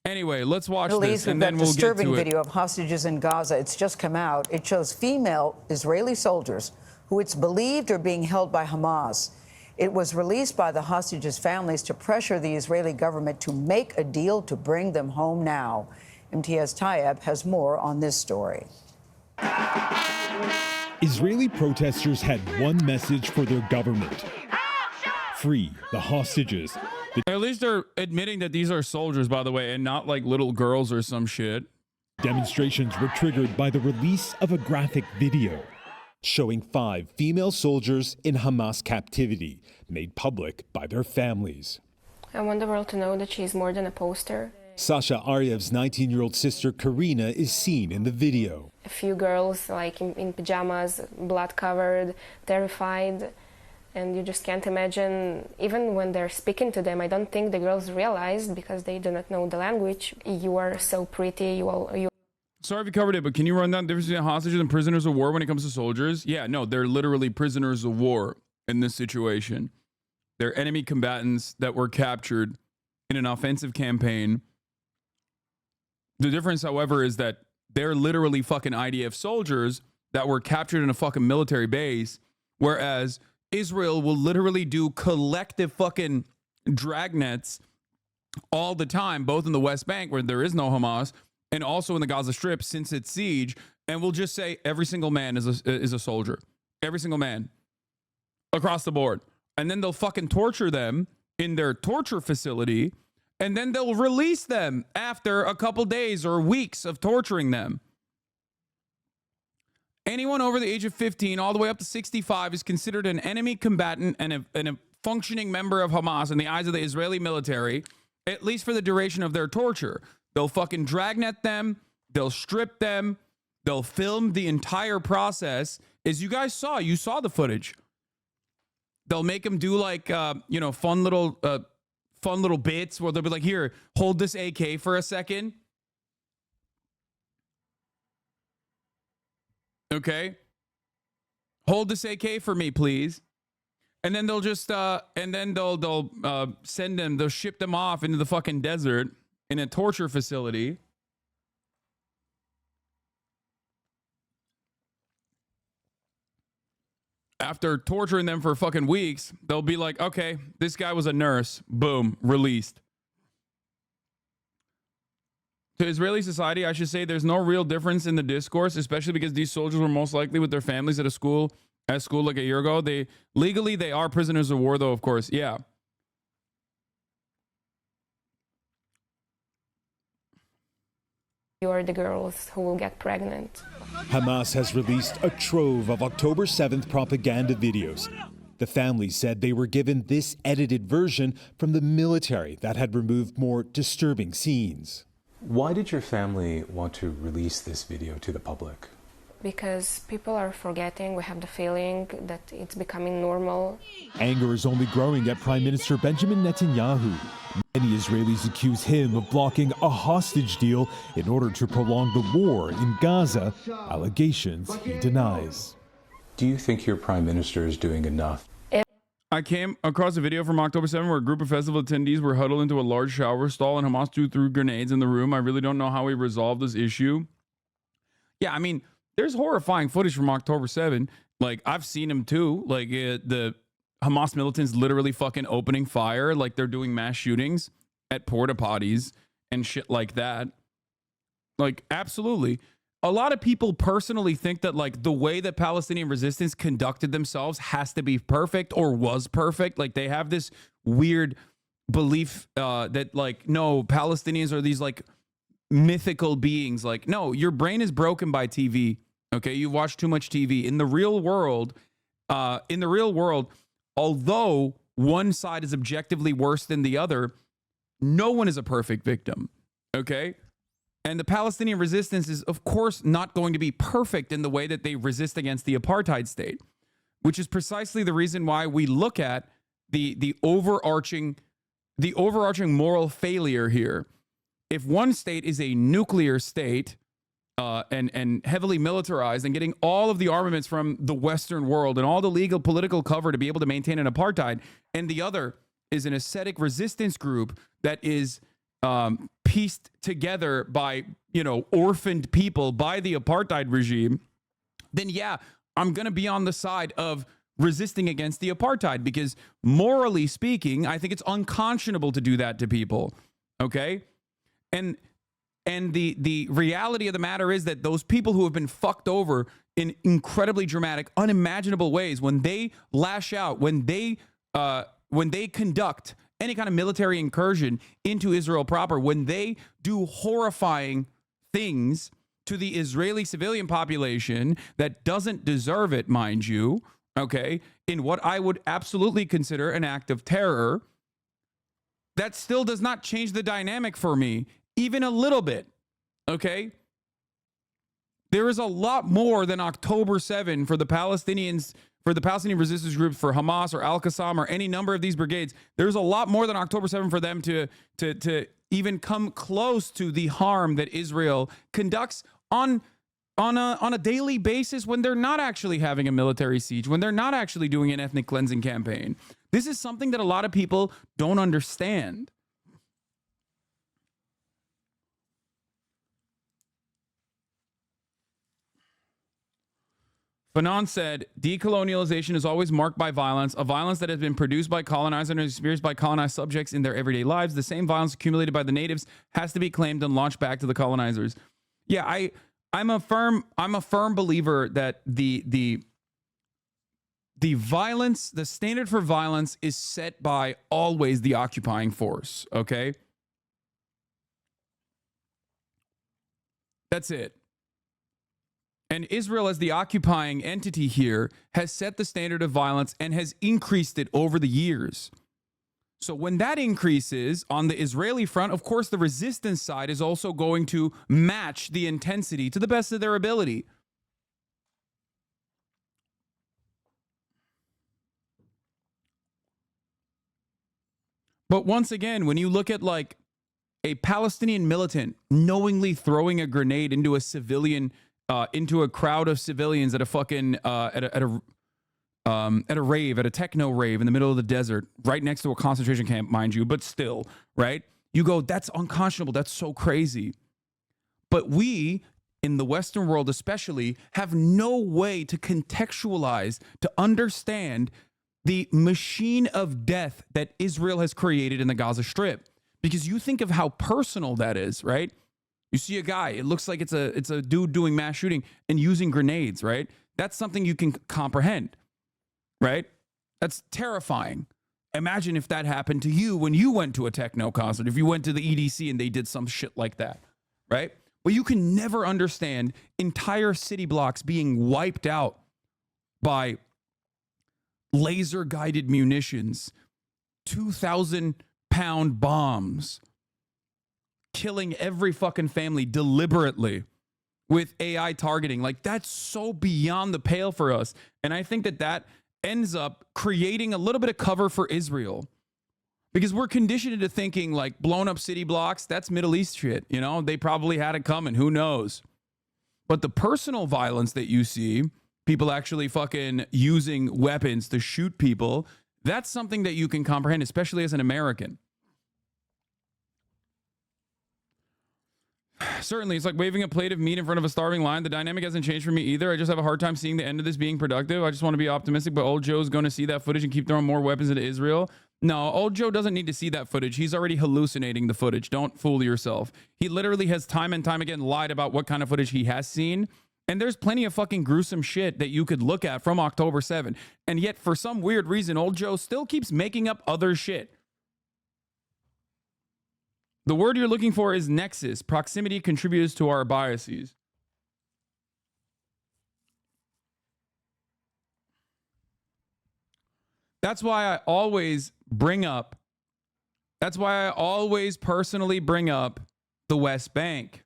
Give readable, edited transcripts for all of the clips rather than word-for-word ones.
Anyway, let's watch Middle this, East, and we've then got we'll get to disturbing it. video of hostages in Gaza. It's just come out. It shows female Israeli soldiers who it's believed are being held by Hamas. It was released by the hostages' families to pressure the Israeli government to make a deal to bring them home now. MTS Tayeb has more on this story. Israeli protesters had one message for their government: free the hostages. At least they're admitting that these are soldiers, by the way, and not like little girls or some shit. Demonstrations were triggered by the release of a graphic video showing 5 female soldiers in Hamas captivity, made public by their families. I want the world to know that she's more than a poster. Sasha Aryev's 19-year-old sister Karina is seen in the video. A few girls like in pajamas, blood covered, terrified. And you just can't imagine, even when they're speaking to them, I don't think the girls realize, because they do not know the language, you are so pretty, you. Sorry if you covered it, but can you run down the difference between hostages and prisoners of war when it comes to soldiers? Yeah, no, they're literally prisoners of war in this situation. They're enemy combatants that were captured in an offensive campaign. The difference, however, is that they're literally fucking IDF soldiers that were captured in a fucking military base, whereas Israel will literally do collective fucking dragnets all the time, both in the West Bank, where there is no Hamas, and also in the Gaza Strip since its siege, and we'll just say every single man is a soldier. Every single man. Across the board. And then they'll fucking torture them in their torture facility, and then they'll release them after a couple days or weeks of torturing them. Anyone over the age of 15 all the way up to 65 is considered an enemy combatant and a functioning member of Hamas in the eyes of the Israeli military, at least for the duration of their torture. They'll fucking dragnet them. They'll strip them. They'll film the entire process. As you guys saw, you saw the footage. They'll make them do like, fun little bits where they'll be like, here, hold this AK for a second. Okay. Hold this AK for me, please. And then they'll just they'll send them, they'll ship them off into the fucking desert in a torture facility. After torturing them for fucking weeks, they'll be like, okay, this guy was a nurse. Boom, released. To Israeli society, I should say there's no real difference in the discourse, especially because these soldiers were most likely with their families at school like a year ago. Legally they are prisoners of war, though, of course. Yeah. You are the girls who will get pregnant. Hamas has released a trove of October 7th propaganda videos. The family said they were given this edited version from the military that had removed more disturbing scenes. Why did your family want to release this video to the public? Because people are forgetting. We have the feeling that it's becoming normal. Anger is only growing at Prime Minister Benjamin Netanyahu. Many Israelis accuse him of blocking a hostage deal in order to prolong the war in Gaza, allegations he denies. Do you think your prime minister is doing enough? I came across a video from October 7 where a group of festival attendees were huddled into a large shower stall and Hamas threw grenades in the room. I really don't know how we resolved this issue. Yeah, I mean, there's horrifying footage from October 7. Like, I've seen them too. Like, the Hamas militants literally fucking opening fire. Like, they're doing mass shootings at porta potties and shit like that. Like, absolutely. A lot of people personally think that, like, the way that Palestinian resistance conducted themselves has to be perfect or was perfect. Like, they have this weird belief that, like, no, Palestinians are these, like, mythical beings. Like, no, your brain is broken by TV. Okay, you watch too much TV. In the real world, although one side is objectively worse than the other, no one is a perfect victim. Okay? And the Palestinian resistance is, of course, not going to be perfect in the way that they resist against the apartheid state, which is precisely the reason why we look at the overarching moral failure here. If one state is a nuclear state and heavily militarized and getting all of the armaments from the Western world and all the legal political cover to be able to maintain an apartheid, and the other is an ascetic resistance group that is pieced together by, you know, orphaned people by the apartheid regime, then yeah, I'm going to be on the side of resisting against the apartheid, because morally speaking, I think it's unconscionable to do that to people. Okay? And the reality of the matter is that those people who have been fucked over in incredibly dramatic, unimaginable ways, when they lash out, when they conduct any kind of military incursion into Israel proper, when they do horrifying things to the Israeli civilian population that doesn't deserve it, mind you, okay, in what I would absolutely consider an act of terror, that still does not change the dynamic for me, even a little bit, okay? There is a lot more than October 7 for the Palestinians, for the Palestinian resistance groups, for Hamas or Al-Qassam or any number of these brigades. There's a lot more than October 7 for them to even come close to the harm that Israel conducts on a daily basis when they're not actually having a military siege, when they're not actually doing an ethnic cleansing campaign. This is something that a lot of people don't understand. Fanon said, decolonialization is always marked by violence, a violence that has been produced by colonizers and experienced by colonized subjects in their everyday lives. The same violence accumulated by the natives has to be claimed and launched back to the colonizers. Yeah, I'm a firm believer that the violence, the standard for violence is set by always the occupying force, okay? That's it. And Israel, as the occupying entity here, has set the standard of violence and has increased it over the years. So when that increases on the Israeli front, of course, the resistance side is also going to match the intensity to the best of their ability. But once again, when you look at like a Palestinian militant knowingly throwing a grenade into a civilian, into a crowd of civilians at a fucking at a rave, at a techno rave in the middle of the desert, right next to a concentration camp, mind you, but still, right? You go, that's unconscionable. That's so crazy. But we, in the Western world especially, have no way to contextualize, to understand the machine of death that Israel has created in the Gaza Strip. Because you think of how personal that is, right? You see a guy, it looks like it's a dude doing mass shooting and using grenades, right? That's something you can comprehend, right? That's terrifying. Imagine if that happened to you when you went to a techno concert, if you went to the EDC and they did some shit like that, right? Well, you can never understand entire city blocks being wiped out by laser-guided munitions, 2,000-pound bombs, killing every fucking family deliberately with AI targeting. Like, that's so beyond the pale for us. And I think that ends up creating a little bit of cover for Israel, because we're conditioned into thinking like blown up city blocks, that's Middle East shit. You know, they probably had it coming. Who knows? But the personal violence that you see, people actually fucking using weapons to shoot people, that's something that you can comprehend, especially as an American. Certainly, it's like waving a plate of meat in front of a starving lion. The dynamic hasn't changed for me either. I just have a hard time seeing the end of this being productive. I just want to be optimistic, but old Joe's going to see that footage and keep throwing more weapons into Israel. No, old Joe doesn't need to see that footage. He's already hallucinating the footage. Don't fool yourself. He literally has time and time again lied about what kind of footage he has seen. And there's plenty of fucking gruesome shit that you could look at from October 7. And yet, for some weird reason, old Joe still keeps making up other shit. The word you're looking for is nexus. Proximity contributes to our biases. That's why I always personally bring up the West Bank.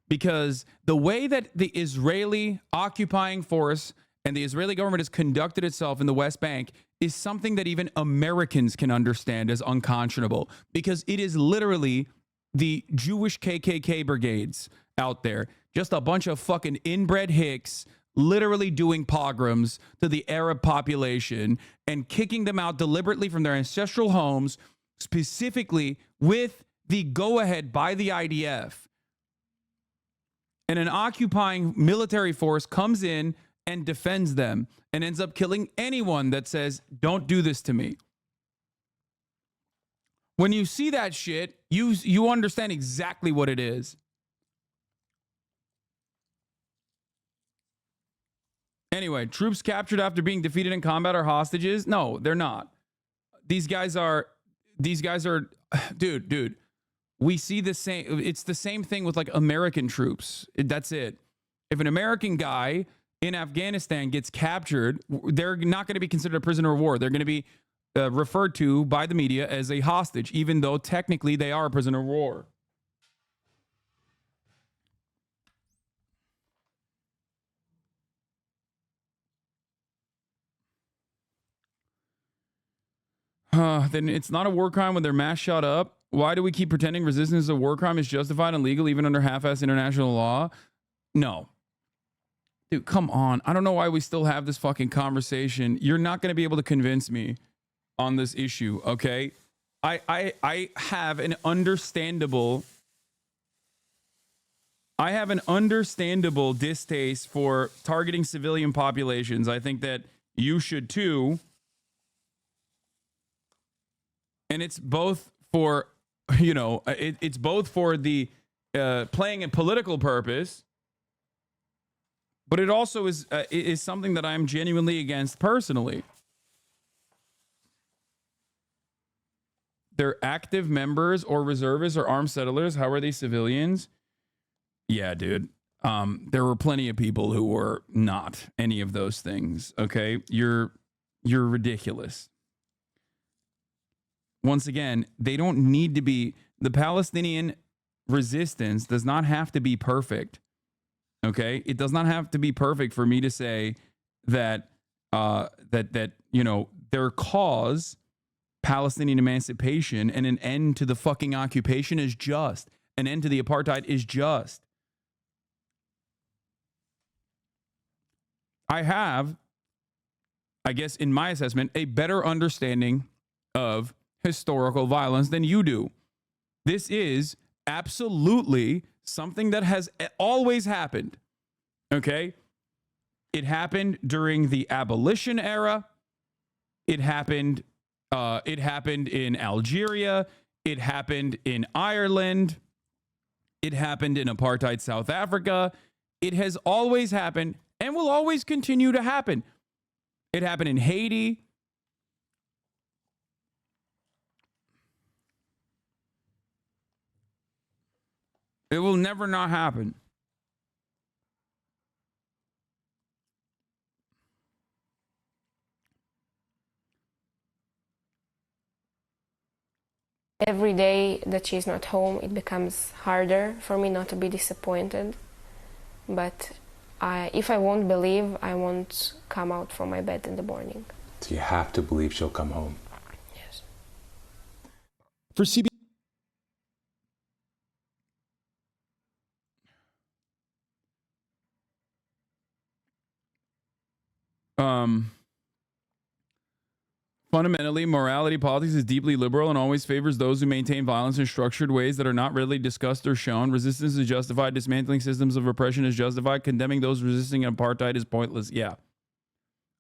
Because the way that the Israeli occupying force and the Israeli government has conducted itself in the West Bank is something that even Americans can understand as unconscionable. Because it is literally the Jewish KKK brigades out there. Just a bunch of fucking inbred hicks literally doing pogroms to the Arab population and kicking them out deliberately from their ancestral homes, specifically with the go-ahead by the IDF, and an occupying military force comes in and defends them and ends up killing anyone that says, don't do this to me. When you see that shit, you understand exactly what it is. Anyway, troops captured after being defeated in combat are hostages? No, they're not. These guys are, dude, we see the same, it's the same thing with like American troops. That's it. If an American guy in Afghanistan gets captured, they're not going to be considered a prisoner of war. They're going to be referred to by the media as a hostage, even though technically they are a prisoner of war. Then it's not a war crime when their mass shot up. Why do we keep pretending resistance is a war crime is justified and legal even under half-ass international law? No. Dude, come on. I don't know why we still have this fucking conversation. You're not going to be able to convince me on this issue, okay? I have an understandable distaste for targeting civilian populations. I think that you should too. And it's both for, it's both for the playing a political purpose, but it also is something that I'm genuinely against personally. They're active members or reservists or armed settlers. How are they civilians? Yeah, dude. There were plenty of people who were not any of those things. Okay, you're ridiculous. Once again, they don't need to be. The Palestinian resistance does not have to be perfect. Okay, it does not have to be perfect for me to say that their cause, Palestinian emancipation, and an end to the fucking occupation is just. An end to the apartheid is just. I have, I guess, in my assessment, a better understanding of historical violence than you do. This is absolutely something that has always happened. Okay? It happened during the abolition era. It happened in Algeria. It happened in Ireland. It happened in apartheid South Africa. It has always happened and will always continue to happen. It happened in Haiti. It will never not happen. Every day that she's not home, it becomes harder for me not to be disappointed. But if I won't believe, I won't come out from my bed in the morning. So you have to believe she'll come home. Yes. For CB. Fundamentally, morality politics is deeply liberal and always favors those who maintain violence in structured ways that are not readily discussed or shown. Resistance is justified. Dismantling systems of repression is justified. Condemning those resisting apartheid is pointless. Yeah.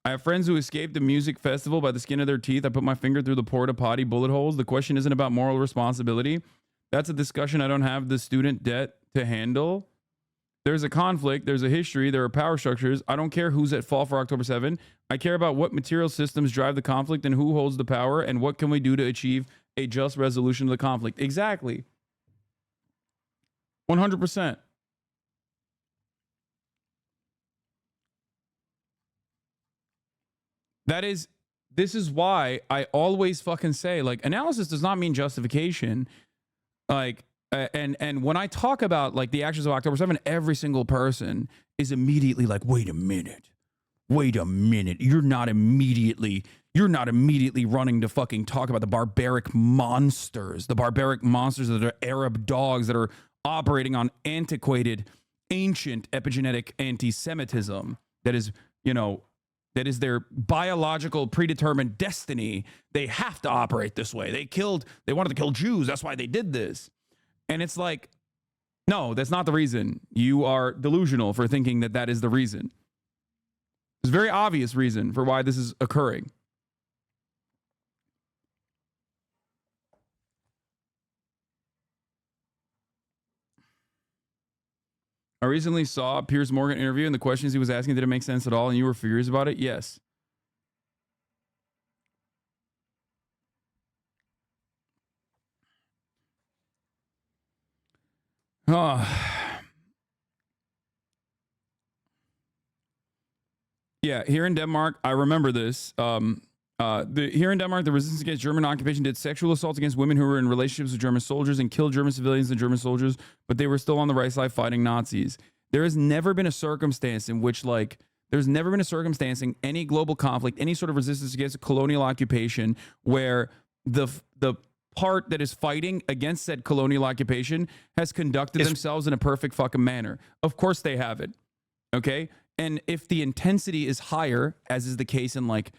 I have friends who escaped a music festival by the skin of their teeth. I put my finger through the porta potty bullet holes. The question isn't about moral responsibility. That's a discussion I don't have the student debt to handle. There's a conflict. There's a history. There are power structures. I don't care who's at fault for October 7. I care about what material systems drive the conflict and who holds the power and what can we do to achieve a just resolution of the conflict. Exactly. 100%. This is why I always fucking say, like, analysis does not mean justification. Like, and when I talk about like the actions of October 7, every single person is immediately like, wait a minute. You're not immediately running to fucking talk about the barbaric monsters that are Arab dogs that are operating on antiquated, ancient epigenetic anti-Semitism that is their biological predetermined destiny. They have to operate this way. They wanted to kill Jews. That's why they did this. And it's like, no, that's not the reason. You are delusional for thinking that that is the reason. There's a very obvious reason for why this is occurring. I recently saw a Piers Morgan interview, and the questions he was asking didn't make sense at all, and you were furious about it? Yes. Yeah, here in Denmark, I remember this. Here in Denmark, the resistance against German occupation did sexual assaults against women who were in relationships with German soldiers and killed German civilians and German soldiers, but they were still on the right side fighting Nazis. There has never been a circumstance in which, like, there's never been a circumstance in any global conflict, any sort of resistance against a colonial occupation, where the part that is fighting against said colonial occupation has conducted themselves in a perfect fucking manner. Of course they have it. Okay? And if the intensity is higher, as is the case in like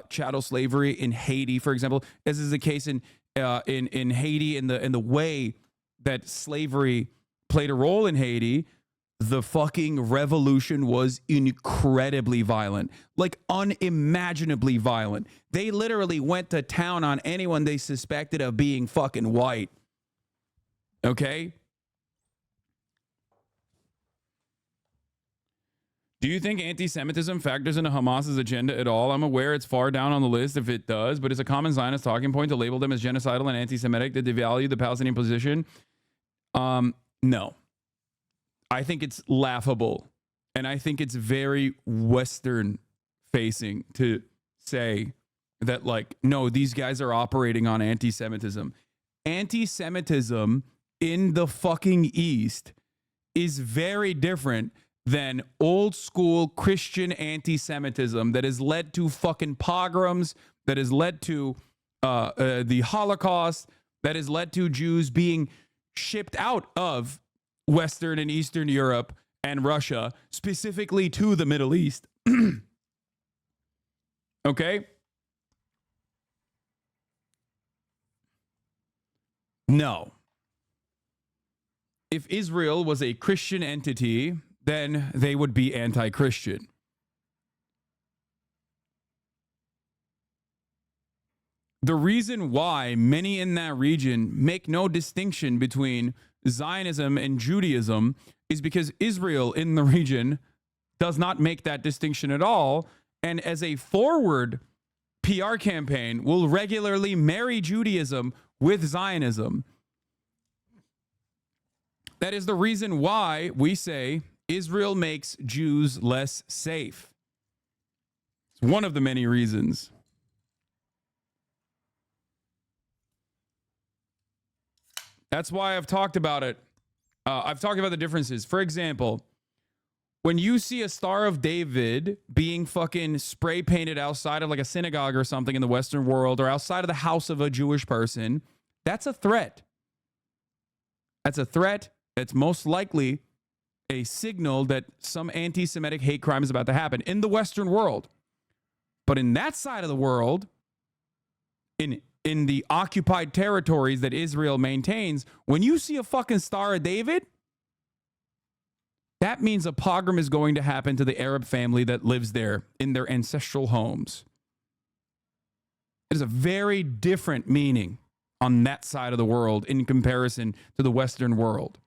chattel slavery in Haiti, for example, as is the case in Haiti, in the way that slavery played a role in Haiti, the fucking revolution was incredibly violent, like unimaginably violent. They literally went to town on anyone they suspected of being fucking white. Okay? Do you think anti-Semitism factors into Hamas's agenda at all? I'm aware it's far down on the list if it does, but it's a common Zionist talking point to label them as genocidal and anti-Semitic to devalue the Palestinian position. No. I think it's laughable, and I think it's very Western facing to say that, like, no, these guys are operating on anti-Semitism. Anti-Semitism in the fucking East is very different than old school Christian anti-Semitism that has led to fucking pogroms, that has led to the Holocaust, that has led to Jews being shipped out of Western and Eastern Europe and Russia, specifically to the Middle East. Okay? No. If Israel was a Christian entity, then they would be anti-Christian. The reason why many in that region make no distinction between Zionism and Judaism is because Israel in the region does not make that distinction at all, and as a forward PR campaign will regularly marry Judaism with Zionism. That is the reason why we say Israel makes Jews less safe. It's one of the many reasons. That's why I've talked about it. I've talked about the differences. For example, when you see a Star of David being fucking spray painted outside of like a synagogue or something in the Western world, or outside of the house of a Jewish person, that's a threat. That's a threat. That's most likely a signal that some anti-Semitic hate crime is about to happen in the Western world. But in that side of the world, in the occupied territories that Israel maintains, when you see a fucking Star of David, that means a pogrom is going to happen to the Arab family that lives there in their ancestral homes. It is a very different meaning on that side of the world in comparison to the Western world.